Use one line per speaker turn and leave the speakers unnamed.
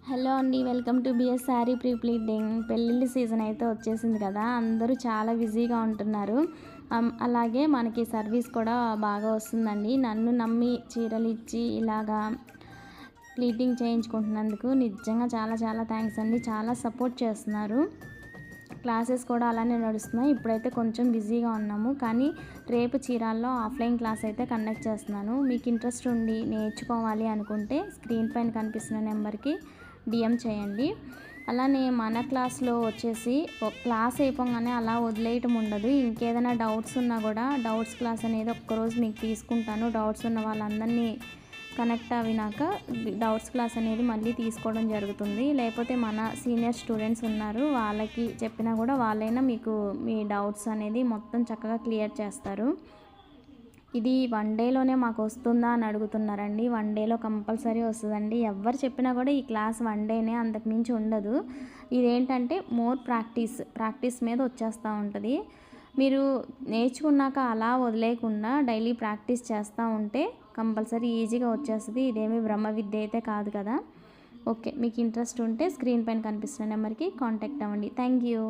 Hello అండి, welcome to BS sari pre pleating. పెళ్ళిళ్ళ season అయితే వచ్చేసింది కదా, అందరూ చాలా బిజీగా ఉంటున్నారు. అలాగే మనకి సర్వీస్ కూడా బాగా వస్తుందండి. నన్ను నమ్మి చీరలు ఇచ్చి ఇలాగా ప్లీటింగ్ చేయించుకుంటున్నందుకు నిజంగా చాలా చాలా థ్యాంక్స్ అండి. చాలా సపోర్ట్ చేస్తున్నారు. క్లాసెస్ కూడా అలానే నడుస్తున్నాయి. ఇప్పుడైతే కొంచెం బిజీగా ఉన్నాము, కానీ రేపు చీరాల్లో ఆఫ్లైన్ క్లాస్ అయితే కండక్ట్ చేస్తున్నాను. మీకు ఇంట్రెస్ట్ ఉండి నేర్చుకోవాలి అనుకుంటే స్క్రీన్ పైన కనిపిస్తున్న నెంబర్కి డిఎం చేయండి. అలానే మన క్లాస్లో వచ్చేసి క్లాస్ అయిపోగానే అలా వదిలేయటం ఉండదు. ఇంకేదైనా డౌట్స్ ఉన్నా కూడా డౌట్స్ క్లాస్ అనేది ఒక్కరోజు మీకు తీసుకుంటాను. డౌట్స్ ఉన్న వాళ్ళందరినీ కనెక్ట్ అవినాక డౌట్స్ క్లాస్ అనేది మళ్ళీ తీసుకోవడం జరుగుతుంది. లేకపోతే మన సీనియర్ స్టూడెంట్స్ ఉన్నారు, వాళ్ళకి చెప్పినా కూడా వాళ్ళైనా మీకు మీ డౌట్స్ అనేది మొత్తం చక్కగా క్లియర్ చేస్తారు. ఇది 1 డేలోనే మాకు వస్తుందా అని అడుగుతున్నారండి. 1 డేలో కంపల్సరీ వస్తుందండి. ఎవరు చెప్పినా కూడా ఈ క్లాస్ 1 డేనే, అంతకు మించి ఉండదు. ఇదేంటంటే మోర్ ప్రాక్టీస్ మీద వచ్చేస్తూ ఉంటుంది. మీరు నేర్చుకున్నాక అలా వదిలేయకుండా డైలీ ప్రాక్టీస్ చేస్తూ ఉంటే కంపల్సరీ ఈజీగా వచ్చేస్తుంది. ఇదేమీ బ్రహ్మ విద్య అయితే కాదు కదా. ఓకే, మీకు ఇంట్రెస్ట్ ఉంటే స్క్రీన్ పైన కనిపిస్తున్న నెంబర్కి కాంటాక్ట్ అవ్వండి. Thank you.